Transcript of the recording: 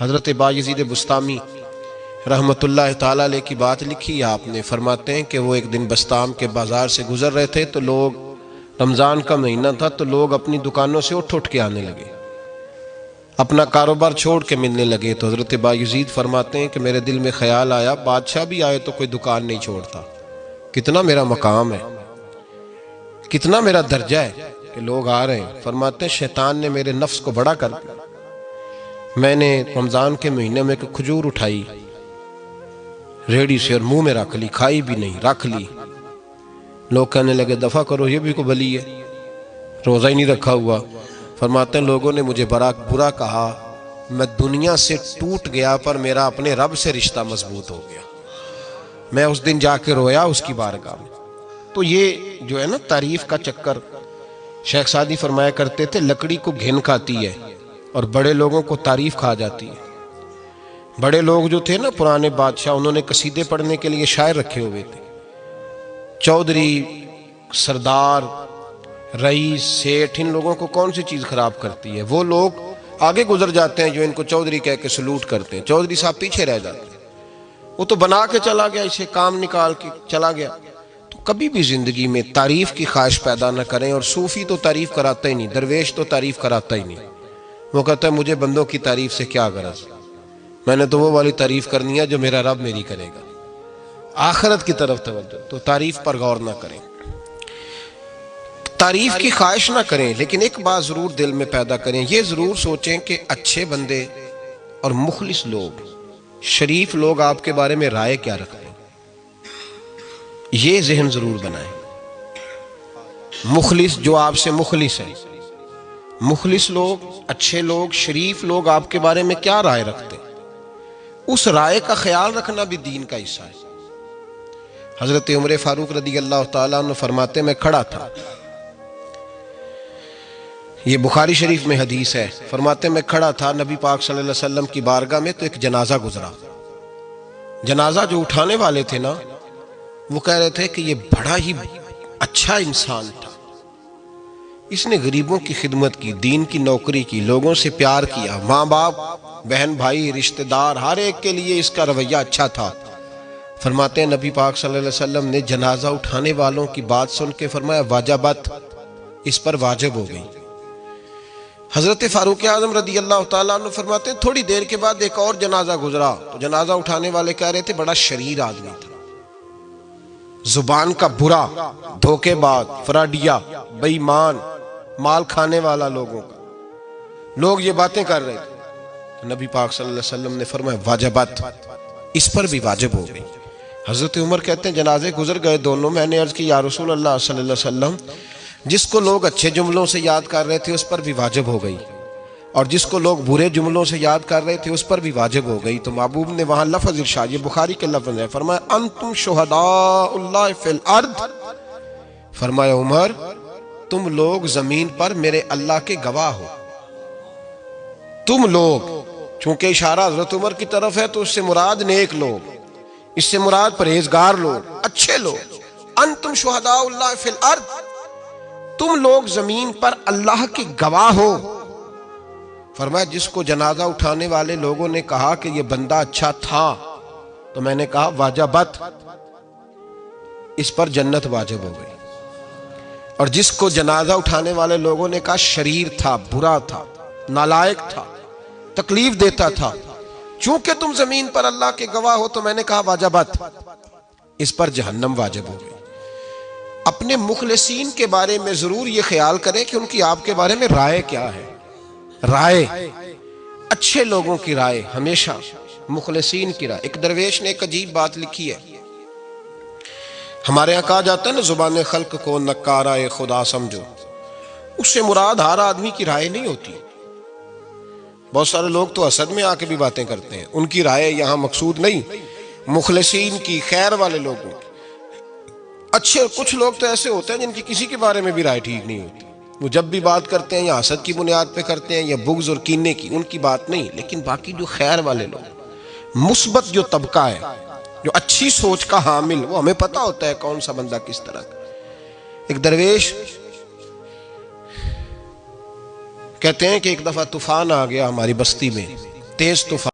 حضرت بایزید بسطامی رحمۃ اللہ تعالیٰ علیہ کی بات لکھی ہے آپ نے، فرماتے ہیں کہ وہ ایک دن بسطام کے بازار سے گزر رہے تھے تو لوگ، رمضان کا مہینہ تھا تو لوگ اپنی دکانوں سے اٹھ کے آنے لگے، اپنا کاروبار چھوڑ کے ملنے لگے۔ تو حضرت بایزید فرماتے ہیں کہ میرے دل میں خیال آیا، بادشاہ بھی آئے تو کوئی دکان نہیں چھوڑتا، کتنا میرا مقام ہے، کتنا میرا درجہ ہے کہ لوگ آ رہے ہیں۔ فرماتے ہیں شیطان نے میرے نفس کو بڑا کر دیا، میں نے رمضان کے مہینے میں ایک کھجور اٹھائی ریڑھی سے اور منہ میں رکھ لی، کھائی بھی نہیں، رکھ لی۔ لوگ کہنے لگے دفع کرو، یہ بھی کو بلی ہے، روزہ ہی نہیں رکھا ہوا۔ فرماتے ہیں لوگوں نے مجھے برا کہا، میں دنیا سے ٹوٹ گیا پر میرا اپنے رب سے رشتہ مضبوط ہو گیا۔ میں اس دن جا کے رویا اس کی بارگاہ میں۔ تو یہ جو ہے نا تعریف کا چکر، شیخ سعدی فرمایا کرتے تھے لکڑی کو گھن کھاتی ہے اور بڑے لوگوں کو تعریف کھا جاتی ہے۔ بڑے لوگ جو تھے نا پرانے بادشاہ، انہوں نے قصیدے پڑھنے کے لیے شاعر رکھے ہوئے تھے، چودھری، سردار، رئیس، سیٹھ، ان لوگوں کو کون سی چیز خراب کرتی ہے؟ وہ لوگ آگے گزر جاتے ہیں جو ان کو چودھری کہہ کے سلوٹ کرتے ہیں، چودھری صاحب پیچھے رہ جاتے ہیں، وہ تو بنا کے چلا گیا، اسے کام نکال کے چلا گیا۔ تو کبھی بھی زندگی میں تعریف کی خواہش پیدا نہ کریں، اور صوفی تو تعریف کراتا ہی نہیں، درویش تو تعریف کراتا ہی نہیں۔ وہ کہتا ہے مجھے بندوں کی تعریف سے کیا غرض، میں نے تو وہ والی تعریف کرنی ہے جو میرا رب میری کرے گا۔ آخرت کی طرف توجہ، تو تعریف پر غور نہ کریں، تعریف کی خواہش نہ کریں، لیکن ایک بات ضرور دل میں پیدا کریں، یہ ضرور سوچیں کہ اچھے بندے اور مخلص لوگ، شریف لوگ آپ کے بارے میں رائے کیا رکھتے ہیں، یہ ذہن ضرور بنائیں۔ مخلص جو آپ سے مخلص ہے، مخلص لوگ، اچھے لوگ، شریف لوگ آپ کے بارے میں کیا رائے رکھتے ہیں، اس رائے کا خیال رکھنا بھی دین کا حصہ ہے۔ حضرت عمر فاروق رضی اللہ تعالیٰ عنہ فرماتے میں کھڑا تھا، یہ بخاری شریف میں حدیث ہے، فرماتے میں کھڑا تھا نبی پاک صلی اللہ علیہ وسلم کی بارگاہ میں تو ایک جنازہ گزرا۔ جنازہ جو اٹھانے والے تھے نا، وہ کہہ رہے تھے کہ یہ بڑا ہی اچھا انسان تھا، اس نے غریبوں کی خدمت کی، دین کی نوکری کی، لوگوں سے پیار کیا، ماں باپ، بہن بھائی، رشتہ دار، ہر ایک کے لیے اس کا رویہ اچھا تھا۔ فرماتے ہیں نبی پاک صلی اللہ علیہ وسلم نے جنازہ اٹھانے والوں کی بات سن کے فرمایا واجبت، اس پر واجب ہو گئی۔ حضرت فاروق اعظم رضی اللہ تعالیٰ عنہ فرماتے ہیں تھوڑی دیر کے بعد ایک اور جنازہ گزرا، تو جنازہ اٹھانے والے کہہ رہے تھے بڑا شریر آدمی تھا، زبان کا برا، دھوکے باز، فراڈیا، بے ایمان، مال کھانے والا لوگوں کا، لوگ یہ باتیں کر رہے تھے۔ تو نبی پاک صلی اللہ علیہ وسلم نے فرمایا واجبت، اس پر بھی واجب ہو گئی۔ حضرت عمر کہتے ہیں جنازے گزر گئے دونوں، میں نے عرض کی یا رسول اللہ صلی اللہ علیہ وسلم، جس کو لوگ اچھے جملوں سے یاد کر رہے تھے اس پر بھی واجب ہو گئی، اور جس کو لوگ برے جملوں سے یاد کر رہے تھے اس پر بھی واجب ہو گئی۔ تو محبوب نے وہاں لفظ ارشاد، یہ بخاری کے لفظ ہے، فرمایا انتم شہداء اللہ فی الارض، فرمایا عمر تم لوگ زمین پر میرے اللہ کے گواہ ہو، تم لوگ، چونکہ اشارہ حضرت عمر کی طرف ہے تو اس سے مراد نیک لوگ، اس سے مراد پرہیزگار لوگ، اچھے لوگ۔ انتم شہداء اللہ فی الارض، تم لوگ زمین پر اللہ کے گواہ ہو۔ فرمایا جس کو جنازہ اٹھانے والے لوگوں نے کہا کہ یہ بندہ اچھا تھا، تو میں نے کہا واجبت، اس پر جنت واجب ہو گئی۔ اور جس کو جنازہ اٹھانے والے لوگوں نے کہا شریر تھا، برا تھا، نالائق تھا، تکلیف دیتا تھا، چونکہ تم زمین پر اللہ کے گواہ ہو، تو میں نے کہا واجبت، اس پر جہنم واجب ہو گئی۔ اپنے مخلصین کے بارے میں ضرور یہ خیال کریں کہ ان کی آپ کے بارے میں رائے کیا ہے۔ رائے، اچھے لوگوں کی رائے، ہمیشہ مخلصین کی رائے۔ ایک درویش نے ایک عجیب بات لکھی ہے، ہمارے یہاں کہا جاتا ہے نا زبان خلق کو نکارہ خدا سمجھو، اس سے مراد ہر آدمی کی رائے نہیں ہوتی۔ بہت سارے لوگ تو حسد میں آ کے بھی باتیں کرتے ہیں، ان کی رائے یہاں مقصود نہیں، مخلصین کی، خیر والے لوگوں کی۔ اچھے کچھ لوگ تو ایسے ہوتے ہیں جن کی کسی کے بارے میں بھی رائے ٹھیک نہیں ہوتی، وہ جب بھی بات کرتے ہیں یا حسد کی بنیاد پہ کرتے ہیں یا بغض اور کینے کی، ان کی بات نہیں۔ لیکن باقی جو خیر والے لوگ، مثبت جو طبقہ ہے، جو اچھی سوچ کا حامل، وہ ہمیں پتہ ہوتا ہے کون سا بندہ کس طرح کا۔ ایک درویش کہتے ہیں کہ ایک دفعہ طوفان آ گیا ہماری بستی میں، تیز طوفان۔